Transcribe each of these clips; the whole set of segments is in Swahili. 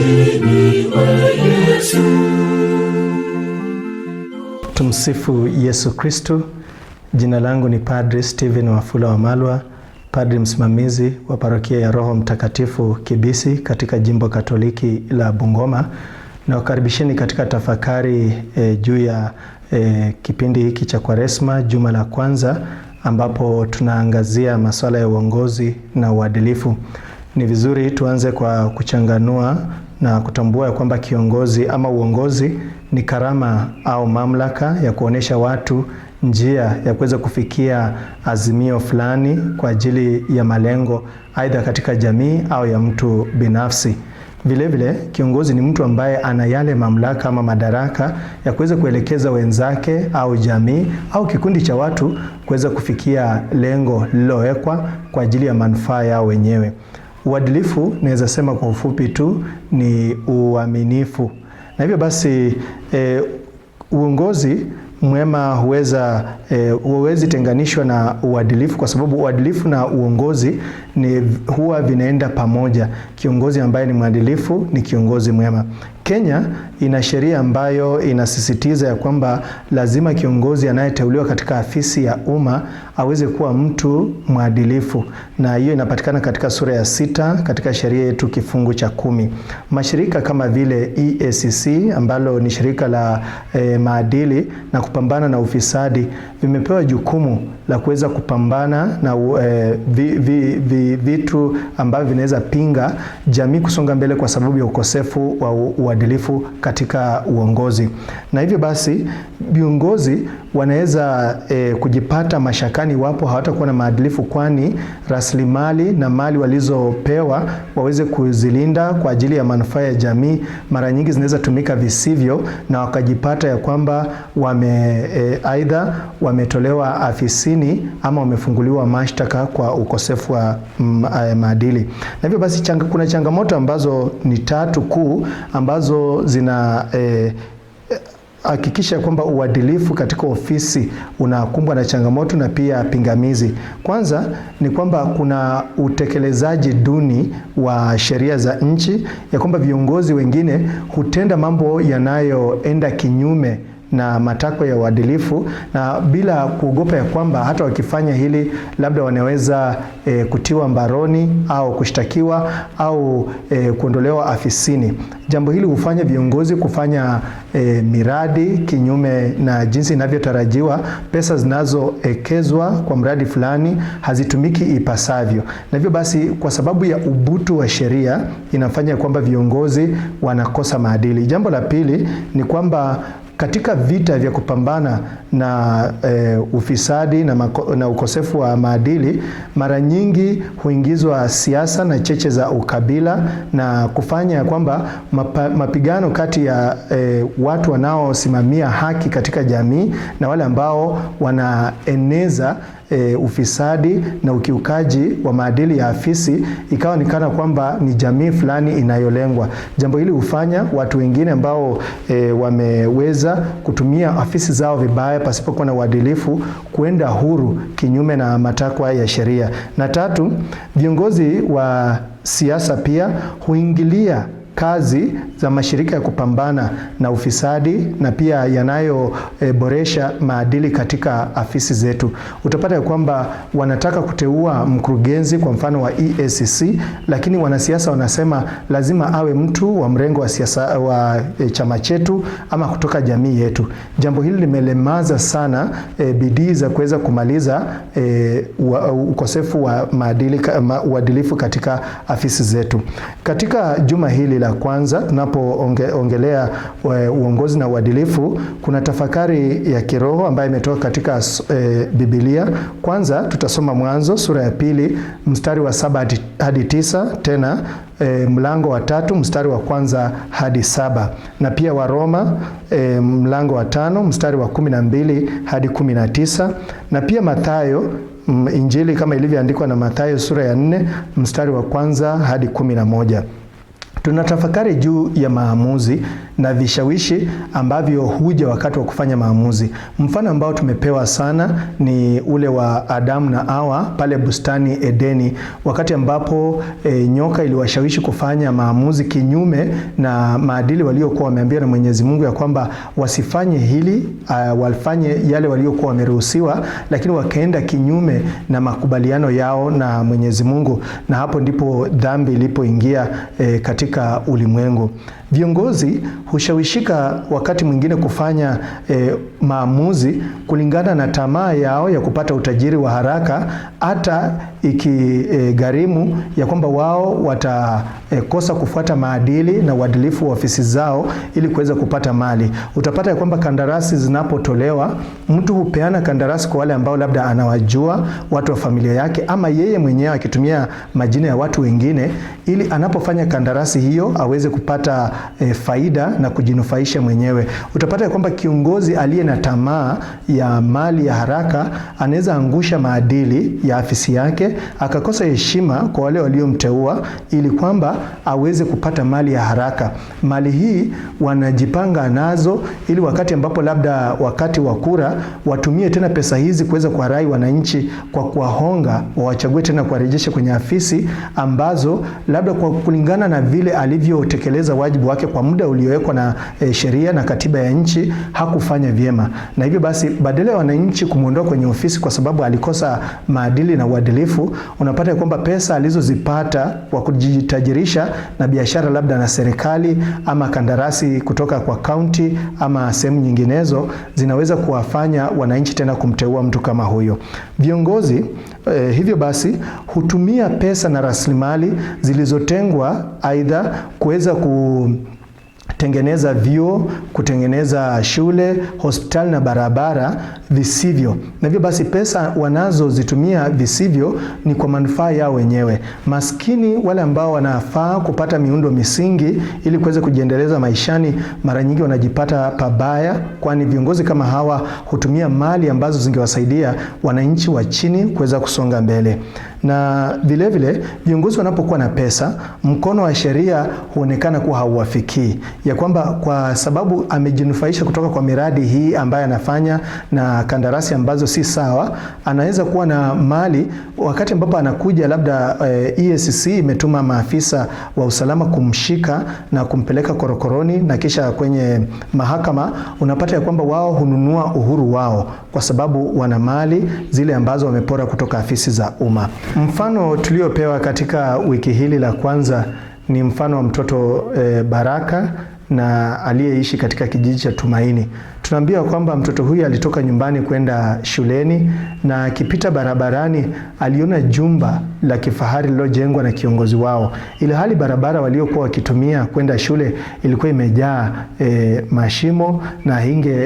uhimidiwe Yesu. Tumsifu Yesu Kristo. Jina langu ni Padre Steven Wafula Wamalwa, padri msimamizi wa parokia ya Roho Mtakatifu Kibisi katika jimbo Katoliki la Bungoma. Na wakaribisheni katika tafakari juu ya kipindi hiki cha Kwaresma, juma la kwanza, ambapo tunaangazia masuala ya uongozi na uadilifu. Ni vizuri tuanze kwa kuchanganua na kutambua ya kwamba kiongozi ama uongozi ni karama au mamlaka ya kuonesha watu njia ya kuweza kufikia azimio fulani kwa ajili ya malengo aidha katika jamii au ya mtu binafsi. Vile vile kiongozi ni mtu ambaye ana yale mamlaka ama madaraka ya kuweza kuelekeza wenzake au jamii au kikundi cha watu kuweza kufikia lengo lililowekwa kwa ajili ya manufaa yao wenyewe. Uadilifu, naweza sema kwa ufupi tu, ni uaminifu. Na hivyo basi uongozi mwema huwezi tenganishwa na uadilifu, kwa sababu uadilifu na uongozi huwa vinaenda pamoja. Kiongozi ambaye ni mwadilifu ni kiongozi mwema. Kenya ina sheria ambayo inasisitiza ya kwamba lazima kiongozi anayeteuliwa katika afisi ya umma aweze kuwa mtu mwadilifu, na hiyo inapatikana katika sura ya 6 katika sheria yetu kifungu cha 10. Mashirika kama vile EACC ambalo ni shirika la maadili na kupambana na ufisadi vimepewa jukumu la kuweza kupambana na vitu ambavyo vinaweza pinga jamii kusonga mbele kwa sababu ya ukosefu wa uadilifu katika uongozi. Na hivyo basi viongozi wanaweza kujipata mashakani wapo hawatakuwa na maadilifu, kwani rasilimali na mali walizopewa waweze kuzilinda kwa ajili ya manufaa ya jamii mara nyingi zinaweza tumika visivyo, na wakajipata ya kwamba aidha wametolewa afisini ama wamefunguliwa mashtaka kwa ukosefu wa maadili. Na hivyo basi kuna changamoto ambazo ni 3 kuu ambazo zina hakikisha kwamba uadilifu katika ofisi unakumbwa na changamoto na pia pingamizi. Kwanza ni kwamba kuna utekelezaji duni wa sheria za nchi, ya kwamba viongozi wengine hutenda mambo yanayoenda kinyume na matakwa ya uadilifu, na bila kuogopa ya kwamba hata wakifanya hili labda wanaweza kutiwa mbaroni au kushtakiwa au kuondolewa afisini. Jambo hili hufanya viongozi kufanya miradi kinyume na jinsi inavyotarajiwa. Pesa zinazoekezwa kwa mradi fulani hazitumiki ipasavyo, na hivyo basi kwa sababu ya ubutu wa sheria inafanya kwamba viongozi wanakosa maadili. Jambo la pili ni kwamba katika vita vya kupambana na ufisadi na ukosefu wa maadili, mara nyingi huingizwa siasa na cheche za ukabila, na kufanya kwamba mapigano kati ya watu wanaosimamia haki katika jamii na wale ambao wanaeneza ufisadi na ukiukaji wa maadili ya afisi ikawa ni kana kwamba ni jamii fulani inayolengwa. Jambo hili hufanya watu wengine ambao wameweza kutumia afisi zao vibaya pasipokuwa na uadilifu kuenda huru kinyume na matakwa ya sheria. Na 3, viongozi wa siasa pia huingilia kazi za mashirika ya kupambana na ufisadi na pia yanayoboresha maadili katika afisi zetu. Utapata ya kwamba wanataka kuteua mkurugenzi kwa mfano wa EACC, lakini wanasiasa wanasema lazima awe mtu wa mrengo wa siasa wa chama chetu ama kutoka jamii yetu. Jambo hili limelemaza sana bidii za kuweza kumaliza ukosefu wa uadilifu katika afisi zetu. Katika juma hili la kwanza tunapoongelea uongozi na uadilifu, kuna tafakari ya kiroho ambayo imetoka katika Biblia. Kwanza tutasoma Mwanzo sura ya 2 mstari wa 7 hadi 9, tena mlango wa 3 mstari wa 1 hadi 7, na pia Waroma mlango wa 5 mstari wa 12 hadi 19, na pia Mathayo Injili kama ilivyoandikwa na Mathayo sura ya 4 mstari wa 1 hadi 11. Tunatafakari juu ya maamuzi na vishawishi ambavyo huja wakati wa kufanya maamuzi. Mfano ambao tumepewa sana ni ule wa Adamu na Hawa pale bustani Edeni, wakati ambapo nyoka iliwashawishi kufanya maamuzi kinyume na maadili waliokuwa wameambiwa na Mwenyezi Mungu ya kwamba wasifanye hili, wafanye yale waliokuwa wameruhusiwa, lakini wakaenda kinyume na makubaliano yao na Mwenyezi Mungu, na hapo ndipo dhambi ilipoingia katika ulimwengu. Viongozi hushawishika wakati mwingine kufanya maamuzi kulingana na tamaa yao ya kupata utajiri wa haraka, hata ikigharimu ya kwamba wao watakosa kufuata maadili na uadilifu wa ofisi zao ili kuweza kupata mali. Utapata ya kwamba kandarasi zinapotolewa, mtu hupeana kandarasi kwa wale ambao labda anawajua, watu wa familia yake, ama yeye mwenyewe akitumia majina ya watu wengine, ili anapofanya kandarasi hiyo aweze kupata faida na kujinufaisha mwenyewe. Utapata ya kwamba kiongozi aliye na tamaa ya mali ya haraka anaweza angusha maadili ya afisi yake, akakosa heshima kwa wale waliomteua ili kwamba aweze kupata mali ya haraka. Mali hii wanajipanga nazo ili wakati ambapo labda wakati wa kura watumie tena pesa hizi kuweza kuwarai wananchi kwa kuwahonga wawachague tena kuwarejesha kwenye afisi ambazo labda kwa kulingana na vile alivyotekeleza wajibu wake kwa muda uliowekwa na sheria na katiba ya nchi hakufanya vyema. Na hivyo basi badala ya wananchi kumuondoa kwenye ofisi kwa sababu alikosa maadili na uadilifu, unapata ya kwamba pesa alizozipata kwa kujitajirisha na biashara labda na serikali ama kandarasi kutoka kwa kaunti ama sehemu nyinginezo zinaweza kuwafanya wananchi tena kumteua mtu kama huyo. Viongozi hivyo basi hutumia pesa na rasilimali zilizotengwa aidha kuweza kutengeneza vyuo, kutengeneza shule, hospitali na barabara visivyo. Na hivyo basi pesa wanazozitumia visivyo ni kwa manufaa yao wenyewe. Maskini wale ambao wanafaa kupata miundo misingi ili kuweza kujiendeleza maishani, mara nyingi wanajipata pabaya, kwani viongozi kama hawa hutumia mali ambazo zingewasaidia wananchi wa chini kuweza kusonga mbele. Na vile vile viongozi wanapokuwa na pesa, mkono wa sheria huonekana kuwa hauwafikii, ya kwamba kwa sababu amejinufaisha kutoka kwa miradi hii ambayo anafanya na kandarasi ambazo si sawa, anaweza kuwa na mali wakati ambapo anakuja labda EACC imetuma maafisa wa usalama kumshika na kumpeleka korokoroni na kisha kwenye mahakama, unapata ya kwamba wao hununua uhuru wao kwa sababu wana mali zile ambazo wamepora kutoka afisi za umma. Mfano tuliopewa katika wiki hili la kwanza ni mfano wa mtoto Baraka na aliyeishi katika kijiji cha Tumaini. Tunaambiwa kwamba mtoto huyu alitoka nyumbani kwenda shuleni na akipita barabarani aliona jumba la kifahari lililojengwa na kiongozi wao. Ile hali barabara waliokuwa wakitumia kwenda shule ilikuwa imejaa mashimo na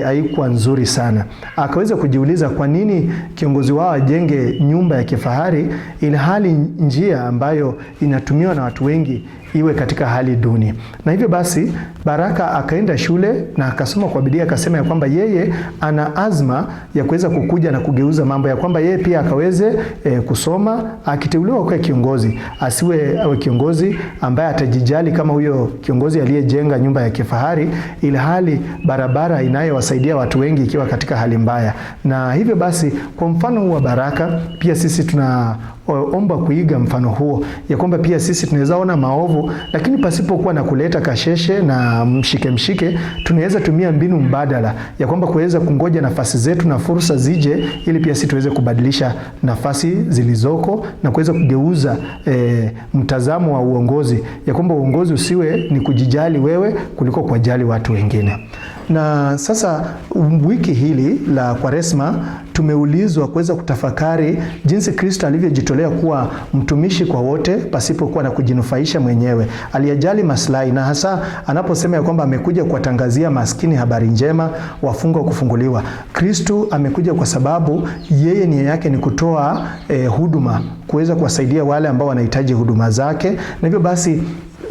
haikuwa nzuri sana. Akaweza kujiuliza kwa nini kiongozi wao ajenge nyumba ya kifahari ile hali njia ambayo inatumiwa na watu wengi iwe katika hali duni. Na hivyo basi Baraka akaenda shule na akasoma kwa bidii, akasema ya kwamba yeye ana azma ya kuweza kukuja na kugeuza mambo, ya kwamba yeye pia akaweze kusoma, akiteuliwa kwa kiongozi, asiwe awe kiongozi ambaye atajijali kama huyo kiongozi aliyejenga nyumba ya kifahari ili hali barabara inayowasaidia watu wengi ikiwa katika hali mbaya. Na hivyo basi kwa mfano huu wa Baraka pia sisi tunaomba kuiga mfano huo, ya kwamba pia sisi tunaweza ona maovu lakini pasipokuwa na kuleta kasheshe na mshike, tunaweza tumia mbinu mbadala ya kwamba kuweza kungoja nafasi zetu na fursa zije ili pia sisi tuweze kubadilisha nafasi zilizoko na kuweza kugeuza mtazamo wa uongozi, ya kwamba uongozi usiwe ni kujijali wewe kuliko kuwajali watu wengine. Na sasa wiki hili la Kwaresma tumeulizwa kuweza kutafakari jinsi Kristo alivyojitolea kuwa mtumishi kwa wote pasipokuwa na kujinufaisha mwenyewe. Aliyajali maslahi, na hasa anaposema ya kwamba amekuja kuwatangazia maskini habari njema, wafungwa kufunguliwa. Kristo amekuja kwa sababu yeye nia yake ni kutoa huduma, kuweza kuwasaidia wale ambao wanahitaji huduma zake. Na hivyo basi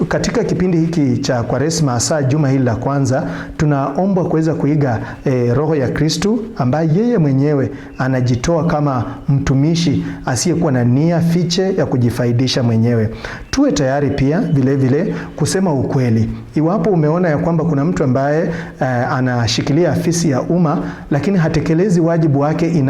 katika kipindi hiki cha Kwaresma, hasa juma hili la kwanza, tunaombwa kuweza kuiga roho ya Kristo ambaye yeye mwenyewe anajitoa kama mtumishi asiyekuwa na nia fiche ya kujifaidisha mwenyewe. tuwe tayari pia vile vile kusema ukweli. Iwapo umeona ya kwamba kuna mtu ambaye anashikilia afisi ya umma lakini hatekelezi wajibu wake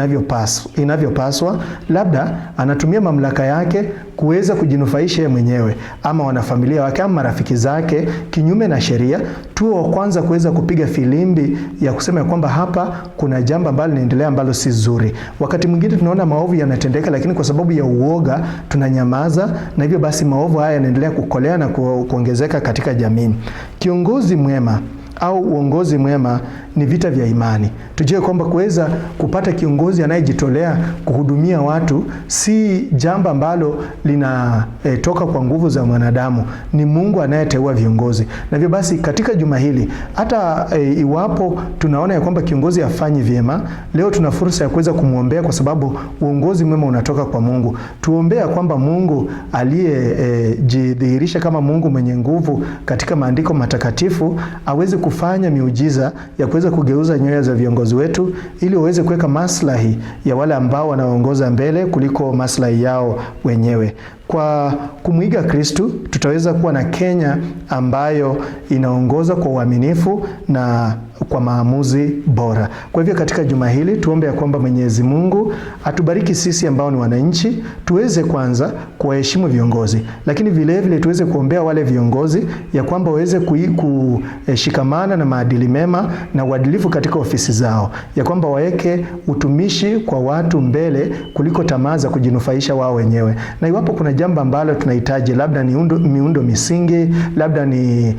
inavyopaswa, labda anatumia mamlaka yake kuweza kujinufaisha yeye mwenyewe ama wanafamilia wake ama marafiki zake kinyume na sheria, tuwe wa kwanza kuweza kupiga filimbi ya kusema ya kwamba hapa kuna jambo ambalo linaendelea ambalo si zuri. Wakati mwingine tunaona maovu yanatendeka, lakini kwa sababu ya uoga tunanyamaza, na hivyo basi maovu haya yanaendelea kukolea na kuongezeka katika jamii. Kiongozi mwema au uongozi mwema ni vita vya imani. Tujue kwamba kuweza kupata kiongozi anayejitolea kuhudumia watu si jambo ambalo linatoka kwa nguvu za mwanadamu, ni Mungu anayeteua viongozi. Na hivyo basi katika juma hili hata iwapo tunaona ya kwamba kiongozi hafanyi vyema, leo tuna fursa ya kuweza kumuombea kwa sababu uongozi mwema unatoka kwa Mungu. Tuombea kwamba Mungu aliyejidhihirisha kama Mungu mwenye nguvu katika maandiko matakatifu aweze kufanya miujiza ya kuweza kugeuza nyoyo za viongozi wetu ili waweze kuweka maslahi ya wale ambao wanaongoza mbele kuliko maslahi yao wenyewe. Kwa kumwiga Kristo tutaweza kuwa na Kenya ambayo inaongoza kwa uaminifu na kwa maamuzi bora. Kwa hivyo katika juma hili tuombe ya kwamba Mwenyezi Mungu atubariki sisi ambao ni wananchi, tuweze kwanza kuwaheshimu viongozi, lakini vile vile tuweze kuombea wale viongozi ya kwamba waweze kushikamana na maadili mema na uadilifu katika ofisi zao, ya kwamba waweke utumishi kwa watu mbele kuliko tamaa za kujinufaisha wao wenyewe. Na iwapo kuna jambo ambalo tunahitaji, labda ni miundo misingi, labda ni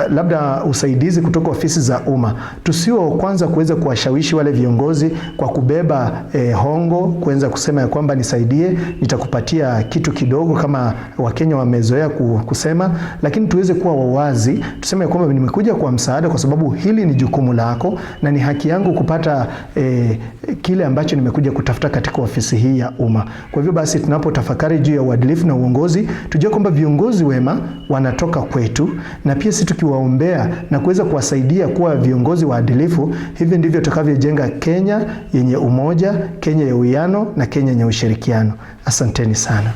labda usaidizi kutoka ofisi za umma, tusiwe kwanza kuweza kuwashawishi wale viongozi kwa kubeba hongo, kuanza kusema ya kwamba nisaidie, nitakupatia kitu kidogo kama Wakenya wamezoea kusema, lakini tuweze kuwa wawazi, tuseme ya kwamba nimekuja kwa msaada kwa sababu hili ni jukumu lako na ni haki yangu kupata kile ambacho nimekuja kutafuta katika ofisi hii ya umma. Kwa hivyo basi tunapotafakari juu ya uadilifu na uongozi, tujue kwamba viongozi wema wanatoka kwetu, na pia sisi tukiwaombea na kuweza kuwasaidia kuwa viongozi waadilifu, hivyo ndivyo tutakavyojenga Kenya yenye umoja, Kenya ya uwiano na Kenya yenye ushirikiano. Asanteni sana.